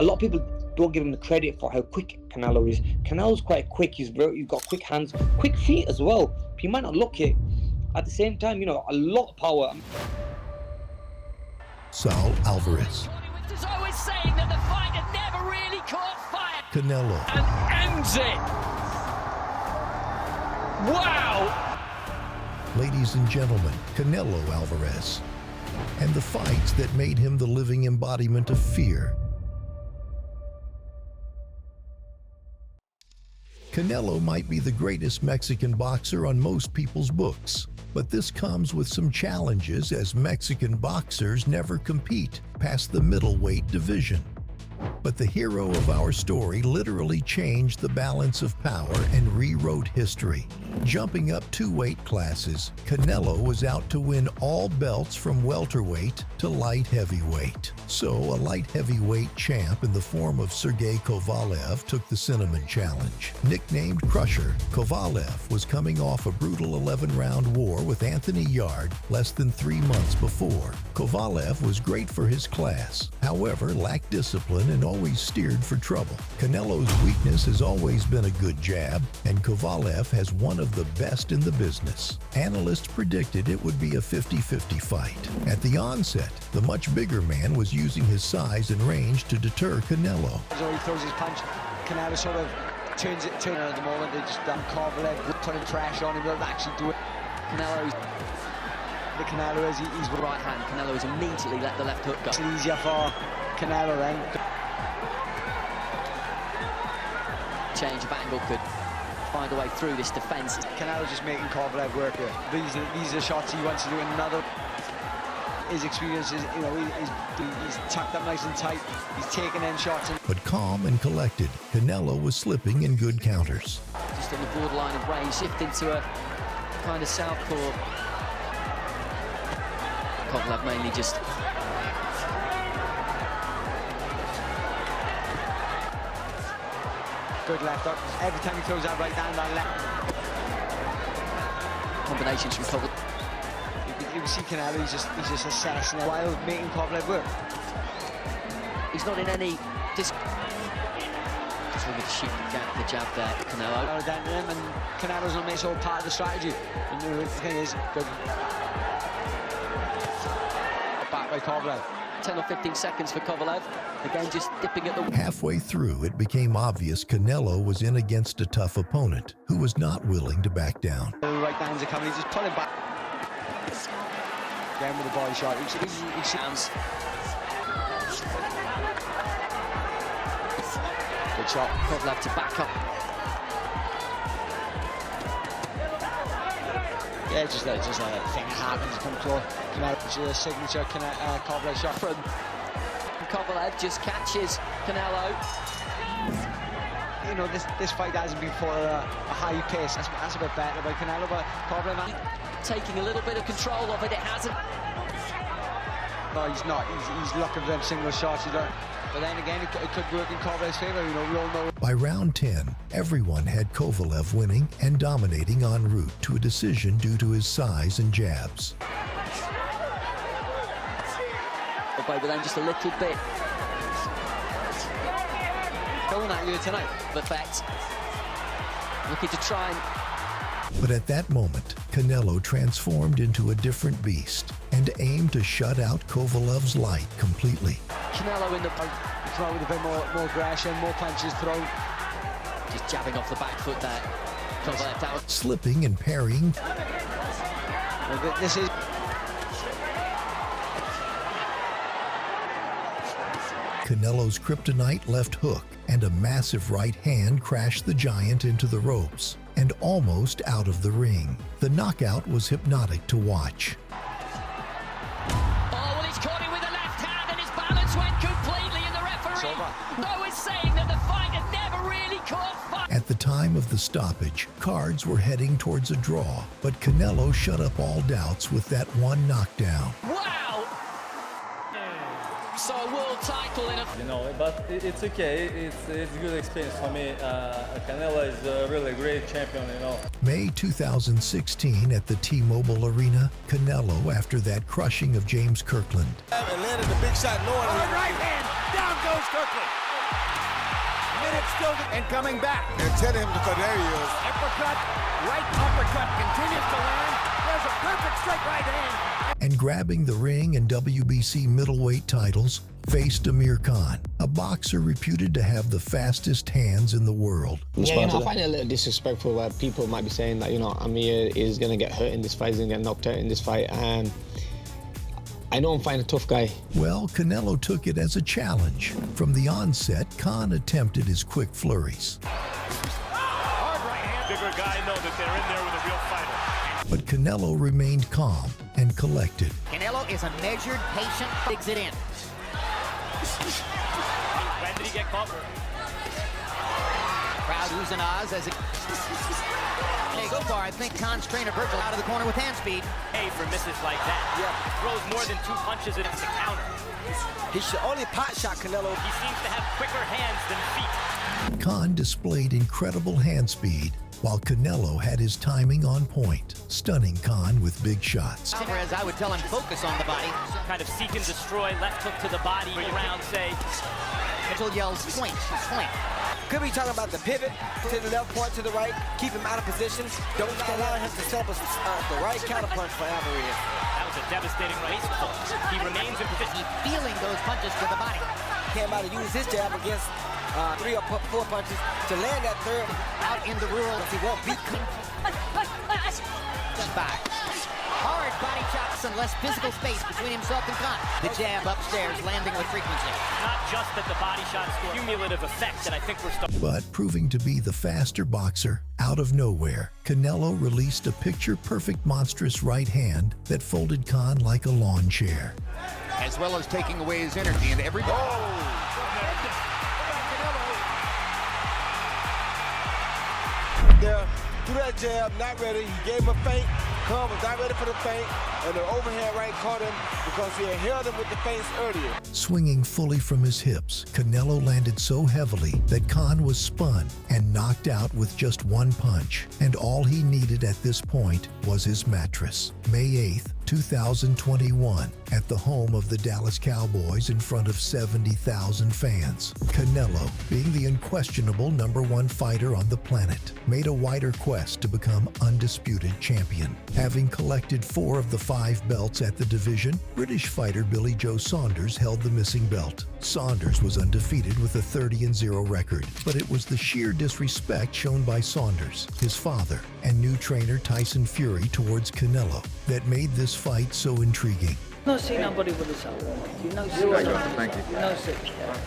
A lot of people don't give him the credit for how quick Canelo is. Canelo's quite quick. He's got quick hands, quick feet as well. He might not look it. At the same time, a lot of power. Saul Alvarez. There's always saying that the fighter never really caught fire. Canelo. And ends it. Wow. Ladies and gentlemen, Canelo Alvarez. And the fights that made him the living embodiment of fear. Canelo might be the greatest Mexican boxer on most people's books, but this comes with some challenges as Mexican boxers never compete past the middleweight division. But the hero of our story literally changed the balance of power and rewrote history. Jumping up 2 weight classes, Canelo was out to win all belts from welterweight to light heavyweight. So a light heavyweight champ in the form of Sergey Kovalev took the Cinnamon Challenge. Nicknamed Crusher, Kovalev was coming off a brutal 11-round war with Anthony Yarde less than 3 months before. Kovalev was great for his class, however lacked discipline and always steered for trouble. Canelo's weakness has always been a good jab, and Kovalev has one of the best in the business. Analysts predicted it would be a 50-50 fight. At the onset, the much bigger man was using his size and range to deter Canelo. So he throws his punch, Canelo sort of turns it at the moment. They just Kovalev putting pressure on him, will actually do it. Canelo is he's with right hand. Canelo has immediately let the left hook go. It's easier for Canelo then. Change of angle could find a way through this defense. Canelo's just making Kovalev work here. These are the shots he wants to do. Another. His experience is, he's tucked up nice and tight. He's taking in shots. But calm and collected, Canelo was slipping in good counters. Just on the borderline of range, shifting to a kind of southpaw. Kovalev mainly just good left hook. Every time he throws that right down that left. Combinations from Kovalev. You can see Canelo, he's just assessing it while making Kovalev work. He's not in any just looking to shoot the jab there, Canelo. Down to him, and Canelo's not making all part of the strategy. And the thing is, good. Back by Kovalev. 10 or 15 seconds for Kovalev. Again, just dipping at the... Halfway through, it became obvious Canelo was in against a tough opponent who was not willing to back down. The right hands are coming, he's just pulling back. Again with the body shot. He sounds. Good shot. Kovalev to back up. Yeah, just a thing happens. Come close. Canelo, signature Kovalev shot from Kovalev just catches Canelo. This fight hasn't been fought at a high pace. That's a bit better by Canelo, but Kovalev taking a little bit of control of it. It hasn't. No, he's not. He's looking for them single shots. But then again, it could work in Kovalev's favor. We all know. By round 10, everyone had Kovalev winning and dominating en route to a decision due to his size and jabs. But then just a little bit going at you tonight. The fact, looking to try and... But at that moment, Canelo transformed into a different beast and aimed to shut out Kovalev's light completely. Canelo in the... Throw with a bit more aggression, more punches thrown. Just jabbing off the back foot there. Kovalev down. Slipping and parrying. This is... Canelo's kryptonite left hook and a massive right hand crashed the giant into the ropes and almost out of the ring. The knockout was hypnotic to watch. Oh, well, he's caught him with the left hand and his balance went completely in the referee. No, it's saying that the fight had never really caught fire. At the time of the stoppage, cards were heading towards a draw, but Canelo shut up all doubts with that one knockdown. Wow! So a world title in a... But it's okay. It's a good experience for me. Canelo is a really great champion, May 2016 at the T-Mobile Arena, Canelo, after that crushing of James Kirkland. And landed the big shot, knowing right hand, down goes quickly. Minutes still and coming back. And tell him to there he is. Uppercut, right uppercut continues to land. There's a perfect straight right hand. And grabbing the ring and WBC middleweight titles, faced Amir Khan, a boxer reputed to have the fastest hands in the world. Yeah, I find it a little disrespectful where people might be saying that, Amir is going to get hurt in this fight, he's going to get knocked out in this fight. I know I'm fighting a tough guy. Well, Canelo took it as a challenge. From the onset, Khan attempted his quick flurries. Hard right hand. Bigger guy know that they're in there with a real fighter. But Canelo remained calm and collected. Canelo is a measured, patient, digs it in. When did he get caught? Crowd oohs and ahs as it... So far, I think Khan's trainer Virgil out of the corner with hand speed. Hey, for misses like that. Yeah. Throws more than 2 punches and it's a counter. He should only pot shot Canelo. He seems to have quicker hands than feet. Khan displayed incredible hand speed, while Canelo had his timing on point, stunning Khan with big shots. Alvarez, I would tell him focus on the body. Kind of seek and destroy, left hook to the body around, say. Virgil yells, point, point. Could be talking about the pivot to the left, point to the right, keep him out of position. Don't allow him to set up the right counterpunch for Alvarez. That was a devastating right hook. He remains in position. He's feeling those punches to the body. Came out to use his jab against 3 or 4 punches to land that third. Out in the rural, He won't beat him. back. Hard body chops and less physical space between himself and Khan. The jab upstairs, landing with frequency. Not just that the body shots score cumulative effect that I think we're starting. But proving to be the faster boxer, out of nowhere, Canelo released a picture-perfect monstrous right hand that folded Khan like a lawn chair. As well as taking away his energy and everybody. There, threw that jab, not ready. He gave him a feint. Khan was not ready for the feint, and the overhand right caught him because he had held him with the feints earlier. Swinging fully from his hips, Canelo landed so heavily that Khan was spun and knocked out with just 1 punch. And all he needed at this point was his mattress. May 8th, 2021, at the home of the Dallas Cowboys in front of 70,000 fans. Canelo, being the unquestionable #1 fighter on the planet, made a wider quest to become undisputed champion. Having collected 4 of the 5 belts at the division, British fighter Billy Joe Saunders held the missing belt. Saunders was undefeated with a 30-0 record, but it was the sheer disrespect shown by Saunders, his father, and new trainer Tyson Fury towards Canelo that made this fight so intriguing. Not seen nobody with us. Thank you. No, sir.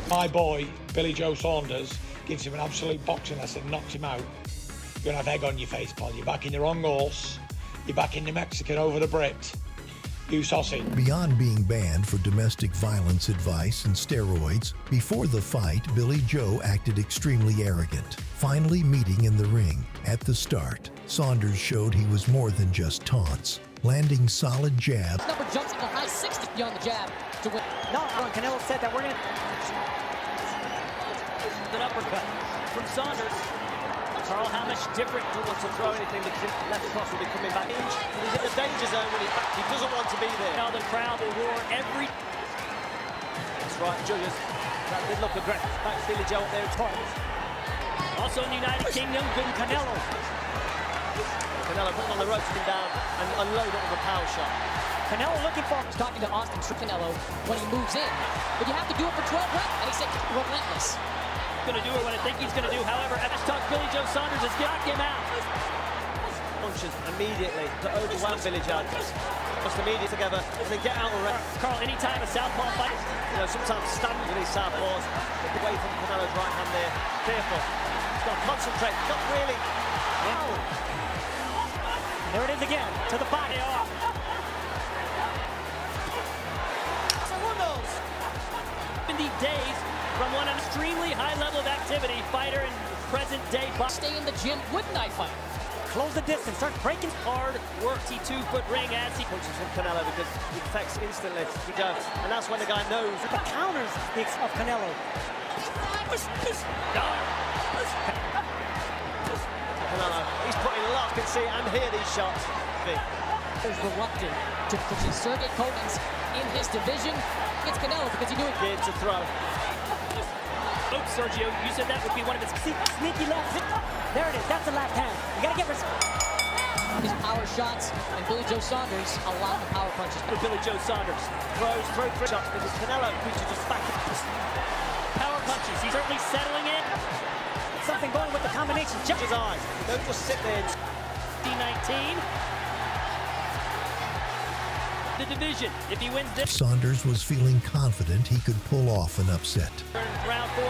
My boy, Billy Joe Saunders, gives him an absolute boxing lesson, knocks him out. You're gonna have egg on your face, pal. You're back in the wrong horse. You're back in the Mexican over the Brit. You sausage. Beyond being banned for domestic violence advice and steroids, before the fight, Billy Joe acted extremely arrogant. Finally meeting in the ring, at the start, Saunders showed he was more than just taunts, landing solid jabs. Number jumps into high 60 beyond the jab to win. No, Canelo said that we're going to... An uppercut from Saunders. Carl, how much different he wants to throw anything that left cross will be coming back. He's in the danger zone when he doesn't want to be there. Now the crowd will roar every... That's right, Julius. That did look aggressive. Back to Billy Joe up there, Torres. Also in the United Kingdom, good Canelo. Canelo putting on the ropes, him down and unload it with a power shot. Canelo looking for him. He's talking to Austin Canelo when he moves in. But you have to do it for 12 rounds. And he said relentless. Going to do it when I think he's going to do. However, at this time, Billy Joe Saunders has knocked him out. Punches immediately to overwhelm Billy Joe. Just immediately together and then get out of range. Carl, anytime a southpaw fight, Sometimes stand with these southpaws away from Canelo's right hand there. Careful. He's got to concentrate. Not really. Oh. There it is again, to the body. Segundos. 70 days from one extremely high level of activity, fighter in present day. Stay in the gym with knife fight. Close the distance, start breaking. Hard work, 2-foot ring as he Punches from Canelo because he affects instantly. He does. And that's when the guy knows. The counters of Canelo. Canelo, he's putting a lot. You can see and hear these shots. is reluctant to put Sergey in his division. It's Canelo because he knew it. Geared to throw. Sergio, you said that would be one of his Sneaky left. There it is. That's the left hand. You gotta get respect. His power shots, and Billy Joe Saunders a lot of power punches. Billy Joe Saunders throw three shots. This is Canelo, who's just back. Power punches. He's certainly settling in. Something going with the combination. Check his eyes. Don't just sit there. D19. The division. If he wins this, Saunders was feeling confident he could pull off an upset. Round 4.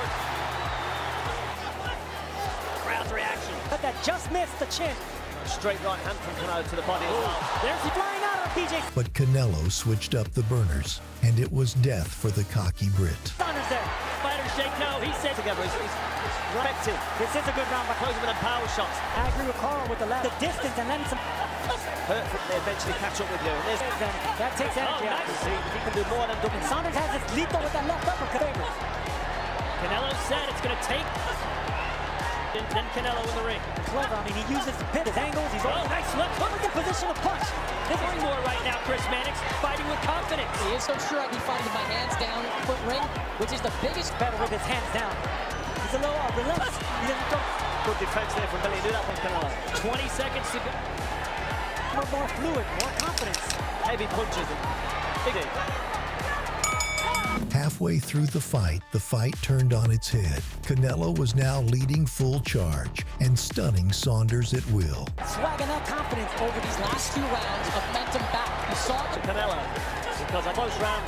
Crowd's reaction. But that just missed the chin. Straight right hand from Canelo to the body as well. There's the flying out of PJ. But Canelo switched up the burners, and it was death for the cocky Brit. Saunders there. Fighters shake no. He said together. He's effective. This is a good round by Closing with them power shots. I agree with Carl with the left. The distance and then some. Hurtful. They eventually catch up with you. And that takes energy out. Nice. He can do more than double. Saunders has his lethal with that left uppercut. Canelo said it's going to take. Then Canelo in the ring. Clever. I mean, he uses his pit, his angles. He's nice left hook. in position to punch. This is more right now. Chris Mannix fighting with confidence. He is so sure I can fight with my hands down, foot ring, which is the biggest. Better with his hands down. He's a little relentless. He doesn't go. Good defense there from Billy. Do that from Canelo. 20 seconds to go. More fluid, more confidence. Heavy punches. Big. Halfway through the fight turned on its head. Canelo was now leading full charge and stunning Saunders at will. Swagging out confidence over these last 2 rounds of momentum back. You saw it. Canelo, because a close round,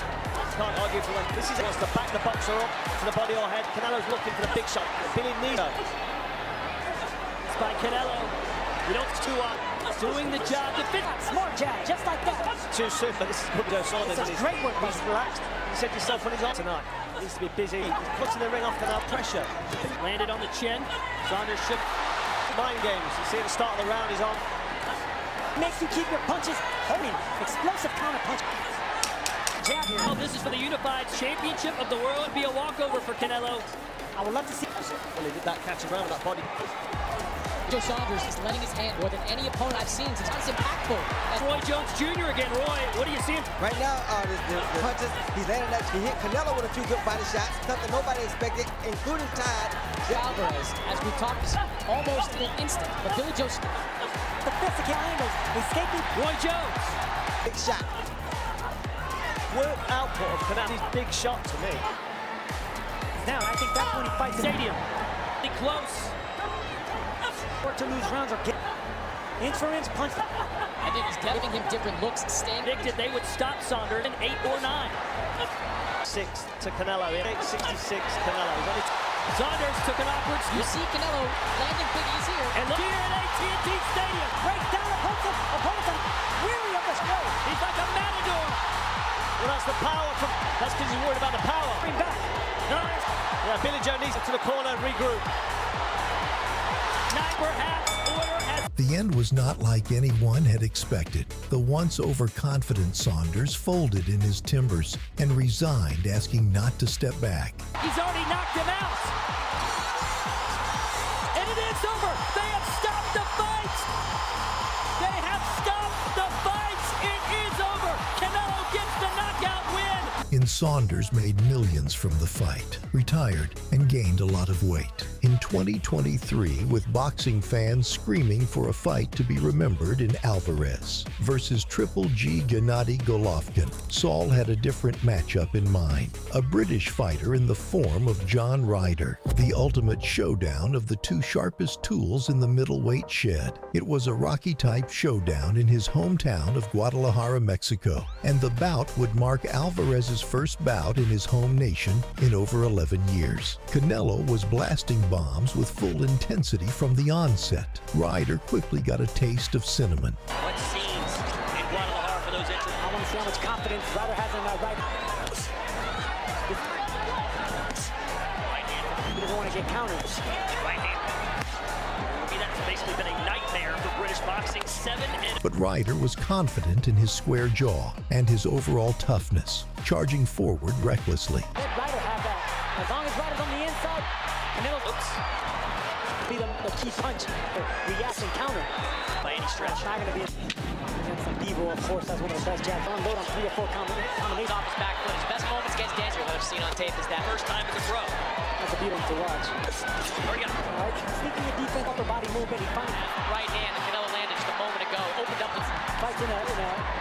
can't argue for him. This is wants to back the boxer up to the body or head. Canelo's looking for the big shot. Billy needs it. It's by Canelo. You don't doing the job. Smart jab, just like that. Too soon, but this is good Joe Saunders. It's great work. He's relaxed. You said yourself when he's on tonight. He needs to be busy. He's putting the ring off without pressure. Landed on the chin. Saunders shook. Mind games. You see at the start of the round he's on. Makes you keep your punches holding. Explosive counter punch. Jab here. Oh, this is for the unified championship of the world. It'd be a walkover for Canelo. I would love to see. Well, he did that catch around with that body. Joe Saunders is letting his hand more than any opponent I've seen. It's impactful. Roy Jones Jr. again. Roy, what do you see him? Right now, the punches, he's landing that. He hit Canelo with a few good body shots, something nobody expected, including tied. Alvarez, as we talked, almost in an instant. But Billy Joe, the physical angles, escaping. Roy Jones. Big shot. Work output of Canelo's big shot to me. Now, I think that's when he fights Stadium. Close. To lose rounds or get inch for inch punch. I think he's giving him different looks. Predicted they would stop Saunders in 8 or 9. 6 to Canelo. 8.66 Canelo. Saunders took an awkward. You see Canelo landing big easy here. And look here at AT&T Stadium. Breaks down opponents are weary of this road. He's like a matador. Well, that's the power from. That's because he's worried about the power. Bring back. Nice. Yeah, Billy Joe needs to the corner and regroup. The end was not like anyone had expected. The once overconfident Saunders folded in his timbers and resigned, asking not to step back. He's already knocked him out. And it is over. They have stopped the fight. They have stopped the fight. It is over. Canelo gets the knockout win. And Saunders made millions from the fight, retired, and gained a lot of weight. In 2023, with boxing fans screaming for a fight to be remembered in Alvarez versus Triple G Gennady Golovkin, Saul had a different matchup in mind. A British fighter in the form of John Ryder, the ultimate showdown of the 2 sharpest tools in the middleweight shed. It was a Rocky-type showdown in his hometown of Guadalajara, Mexico, and the bout would mark Alvarez's first bout in his home nation in over 11 years. Canelo was blasting bombs with full intensity from the onset. Ryder quickly got a taste of cinnamon. What scenes in Guadalajara for those entries? I want to see how much confidence Ryder has in that right. He doesn't want to get counters. Right hand. I mean, that's basically been a nightmare for British boxing. 7 and. But Ryder was confident in his square jaw and his overall toughness, charging forward recklessly. Let Ryder have that. As long as Ryder's on the inside, Canelo be the key punch for react and counter. By any stretch. It's not going to be against some Devo, of course, that's one of the best jabs. On load on 3 or 4 combinations. Off his back foot. His best moments against Danger that I've seen on tape is that first time as a pro. That's a appealing to watch. Sneaking a defense, upper body movement, he finds Right hand, and Canelo landed just a moment ago. Opened up with fights in a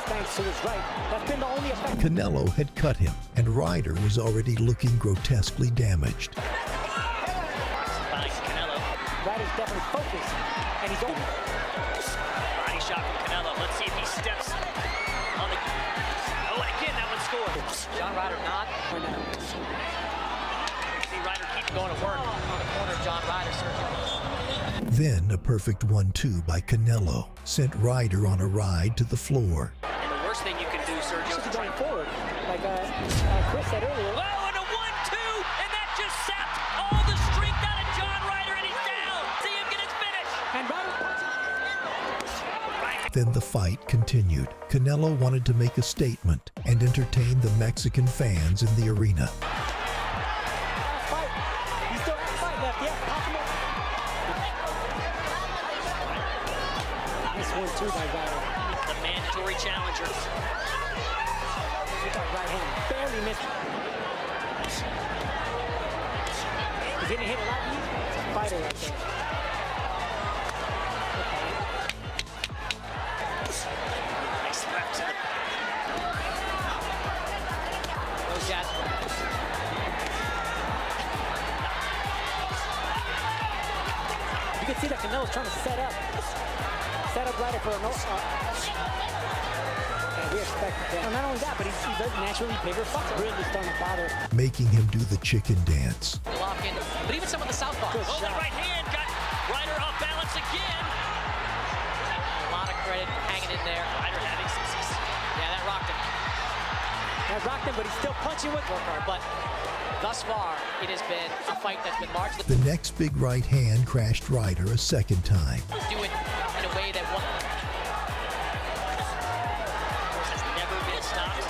thanks to his right. That's been the only effect. Canelo had cut him, and Ryder was already looking grotesquely damaged. By Canelo. Ryder's definitely focused, and he's open. Body shot from Canelo. Let's see if he steps on the... Oh, and again, that one scored. John Ryder not. See Ryder keep Going to work on the corner of John Ryder, Sergey. Then a perfect 1-2 by Canelo sent Ryder on a ride to the floor. And the worst thing you can do, Sergey, Just going forward, like Chris said earlier. Oh, and a 1-2, and that just sapped all the strength out of John Ryder, and he's down. See him get his finish. And Ryder. Then the fight continued. Canelo wanted to make a statement and entertain the Mexican fans in the arena. Fight. He still has fight left. Yeah, possible. This 1-2 by Ryder. The mandatory challenger. Right hand barely missed. He's getting hit a lot easier. It's a fighter right there. Nice left to the... Those guys. You can see that Canelo's trying to set up Ryder for a no. And we expect that. And not only that, but he's a naturally bigger fighter. Really starting to bother. Making him do the chicken dance. Lock in. But even some of the southpaw. Good Oh, shot. the right hand got Ryder off balance again. A lot of credit for hanging in there. Ryder having some success. Yeah, that rocked him. That rocked him, but he's still punching with work hard. But thus far, it has been a fight that's been largely... The next big right hand crashed Ryder a second time. Do it in a way that one... Has never been stopped.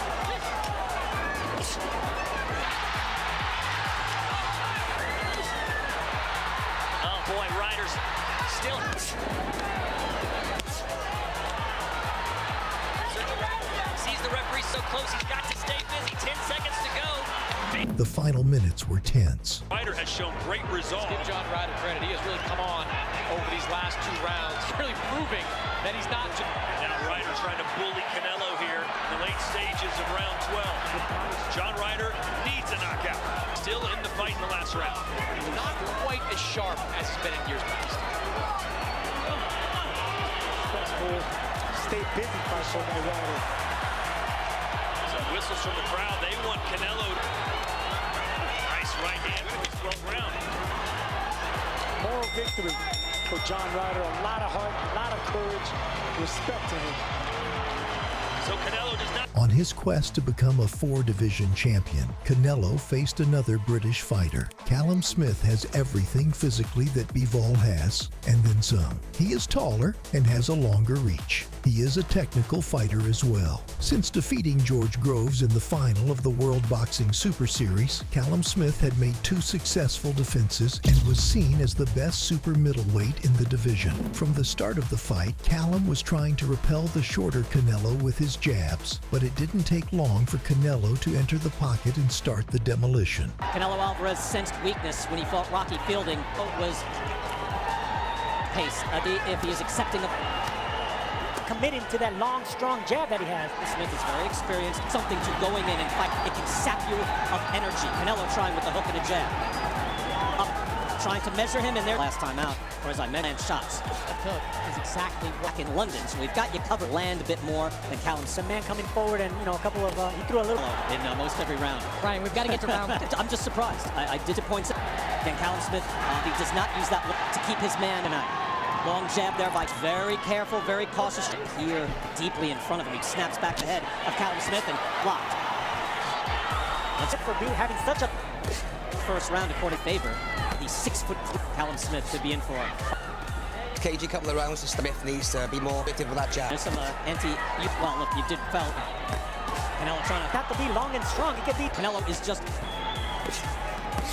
Oh boy, Ryder's still... Sees the referee so close, he's got to stay busy. 10 seconds to go. The final minutes were tense. Ryder has shown great resolve. Give John Ryder credit. He has really come on over these last 2 rounds, really proving that he's not... Now Ryder trying to bully Canelo here in the late stages of round 12. John Ryder needs a knockout. Still in the fight in the last round. Not quite as sharp as he's been in years past. Stay busy fight for by Ryder. Some whistles from the crowd. They want Canelo. Nice right hand in the 12th round. Moral victory for John Ryder. A lot of heart, a lot of courage, respect to him. So Canelo does not... On his quest to become a 4-division champion, Canelo faced another British fighter. Callum Smith has everything physically that Bivol has, and then some. He is taller and has a longer reach. He is a technical fighter as well. Since defeating George Groves in the final of the World Boxing Super Series, Callum Smith had made 2 successful defenses and was seen as the best super middleweight in the division. From the start of the fight, Callum was trying to repel the shorter Canelo with his jabs, but it didn't take long for Canelo to enter the pocket and start the demolition. Canelo Alvarez sensed weakness when he fought Rocky Fielding. Was pace. If he is accepting of committing to that long, strong jab that he has. Smith is very experienced. Something to going in and fight. It can sap you of energy. Canelo trying with the hook and a jab. Up, trying to measure him in there. Last time out, or as I mentioned, shots. The hook is exactly back in London, so we've got you covered. Land a bit more than Callum. Some man coming forward and, a couple of, he threw a little. In most every round. Brian, we've got to get to round... I'm just surprised. I did point out. Again, Callum Smith, he does not use that look to keep his man tonight. Long jab there by very careful, very cautious. Here, deeply in front of him, he snaps back the head of Callum Smith and blocked. That's it for having such a first round according to favor. The 6-foot Callum Smith could be in for. KG couple of rounds, Smith needs to be more effective with that jab. There's some well, look, you did felt. Canelo trying to have to be long and strong. He could be. Canelo is just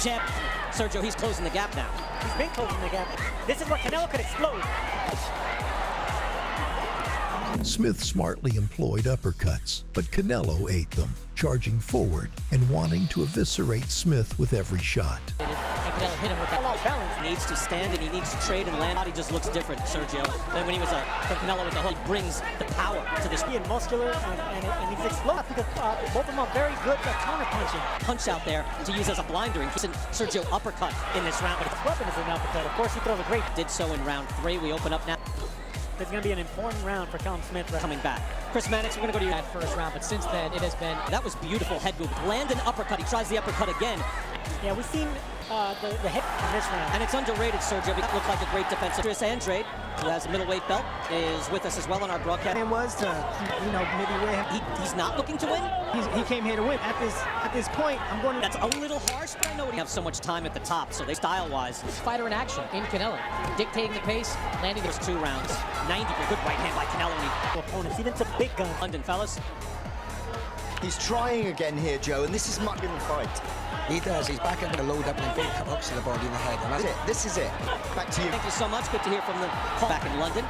jab. Sergio, he's closing the gap now. He's been closing the gap. This is where Canelo could explode. Smith smartly employed uppercuts, but Canelo ate them, charging forward and wanting to eviscerate Smith with every shot. And Canelo hit him with that. A lot of balance. He needs to stand and he needs to trade and land. He just looks different, Sergio, than when he was for Canelo with the hook. He brings the power to this. Being muscular and he's explosive because both of them are very good at counter punching. Punch out there to use as a blinder. And Sergio uppercut in this round, but his weapon is an uppercut. Of course, he throws a great. Did so in round 3. We open up now. It's going to be an important round for Callum Smith. Coming back. Chris Mannix, we're going to go to you. That first round, but since then, it has been. That was beautiful head move. Land an uppercut. He tries the uppercut again. Yeah, we've seen the hit in this round. And it's underrated, Sergio. It looked like a great defensive. Chris Andrade, who has a middleweight belt, is with us as well on our broadcast. It was to, maybe wear him. He's not looking to win? He came here to win. At this point, I'm going to... That's a little harsh, but I know we have so much time at the top, so they style-wise. Fighter in action in Canelo, dictating the pace, landing those 2 rounds. 90 for a good right hand by Canelo. Opponents, even to big guns. London, fellas. He's trying again here, Joe, and this is much in the fight. He does. He's back into the load up and big hooks to the body in the head. And that's it. This is it. Back to you. Thank you so much. Good to hear from the back in London.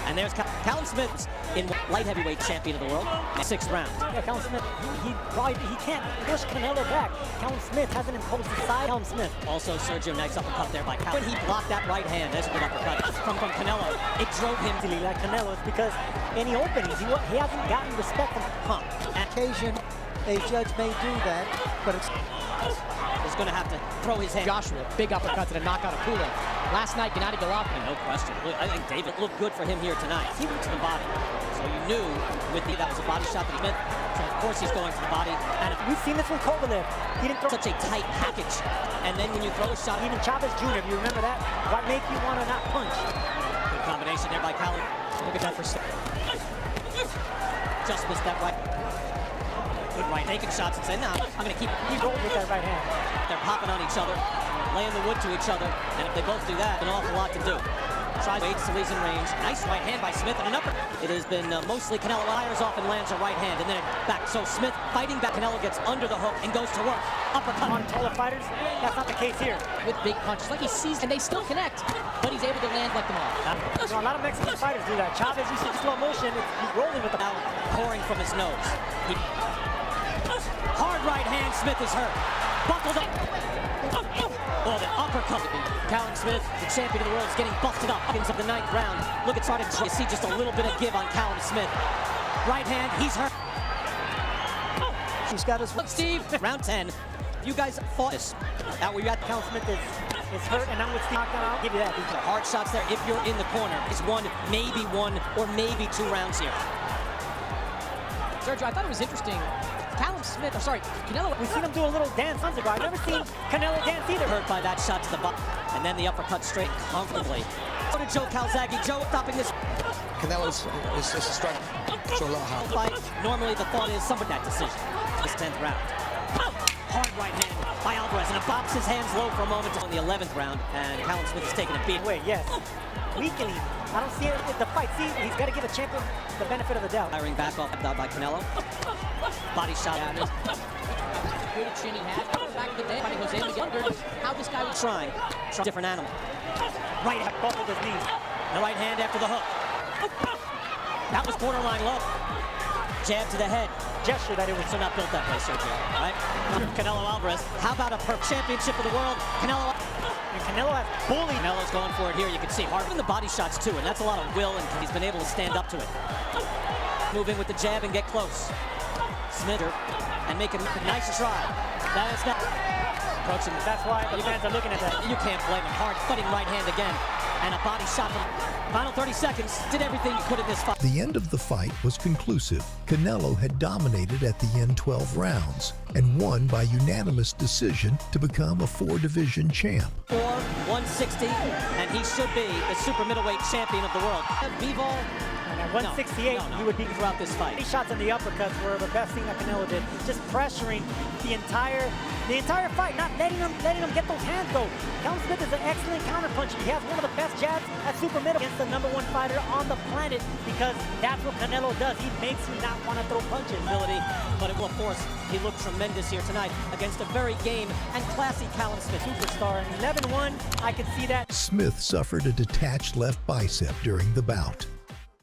And there's Callum Smith, in light heavyweight champion of the world. 6th round. Yeah, Callum Smith, he can't push Canelo back. Callum Smith hasn't imposed his side. Callum Smith. Also, Sergio, nice uppercut there by Callum. When he blocked that right hand, that's a good uppercut from Canelo. It drove him to like Canelo. It's because any openings, he hasn't gotten respect from occasion. A judge may do that, but it's... He's going to have to throw his hand. Joshua, big uppercut to the knockout of Kovalev. Last night, Gennady Golovkin. No question. I think David looked good for him here tonight. He went to the body. So you knew that was a body shot that he meant. So of course he's going to the body. And we've seen this with Kovalev. He didn't throw such a tight package. And then when you throw a shot, even Chavez Jr., if you remember that, what make you want to not punch? Good combination there by Callum. Look at that for just missed that right. Good right, taking shots and saying, no, I'm going to keep. He's rolling with that right hand. They're popping on each other, laying the wood to each other, and if they both do that, an awful lot to do. Tries waits till he's in range. Nice right hand by Smith and an upper. It has been mostly Canelo fires off and lands a right hand, and then back. So Smith fighting back. Canelo gets under the hook and goes to work. Uppercut. On taller fighters, that's not the case here. With big punches, like he sees, and they still connect, but he's able to land like them all. A lot of Mexican fighters do that. Chavez, you see the slow motion, he's rolling with the now pouring from his nose. Hard right hand, Smith is hurt. Buckled up. Oh, the uppercut. Callum Smith, the champion of the world, is getting busted up. Ends up the 9th round. Look at starting to see just a little bit of give on Callum Smith. Right hand, he's hurt. He's got his... Steve, round 10. You guys fought this. Now we got Callum Smith is hurt, and I'm with Steve. I'll give you that. The hard shots there, if you're in the corner, is one, or maybe 2 rounds here. Sergio, I thought it was interesting. Callum Smith, Canelo. We've seen him do a little dance months ago. I've never seen Canelo dance either. Hurt by that shot to the butt, and then the uppercut straight comfortably. So did Joe Calzaghe. Joe stopping this. Canelo's is a strike. Show a lot of fight. Normally the thought is somebody that decision. This 10th round. Hard right hand by Alvarez, and it bops his hands low for a moment on the 11th round, and Callum Smith is taking a beat. Wait, yes. Weakening. I don't see it in the fight. See, he's got to give a champion the benefit of the doubt. Firing back off by Canelo. Body shot. Good chin he had. Back in the day, fighting Jose Miguel. How this guy was trying. Different animal. Right hand, both of his knees. The right hand after the hook. That was borderline low. Jab to the head. Gesture that it was so not built that way, Sergio. Right? Canelo Alvarez. How about a championship of the world? Canelo. And Canelo has bullied. Canelo's going for it here. You can see hard in the body shots too, and that's a lot of will, and he's been able to stand up to it. Move in with the jab and get close. Smith and make a nice try. That is not approaching. That's why the fans are looking at that. You can't blame him. Hard fighting right hand again, and a body shot. Final 30 seconds. Did everything you could in this fight. The end of the fight was conclusive. Canelo had dominated at the end 12 rounds and won by unanimous decision to become a 4-division champ. 160, and he should be the super middleweight champion of the world. Bivol. And at 168, he would be throughout this fight. 8 shots in the uppercuts were the best thing that Canelo did. Just pressuring the entire fight, not letting him get those hands go. Callum Smith is an excellent counterpuncher. He has one of the best jabs at super middle against the #1 fighter on the planet, because that's what Canelo does. He makes you not want to throw punches. Ability, but it will force. He looked tremendous here tonight against a very game and classy Callum Smith. Superstar. And 11-1, I could see that. Smith suffered a detached left bicep during the bout.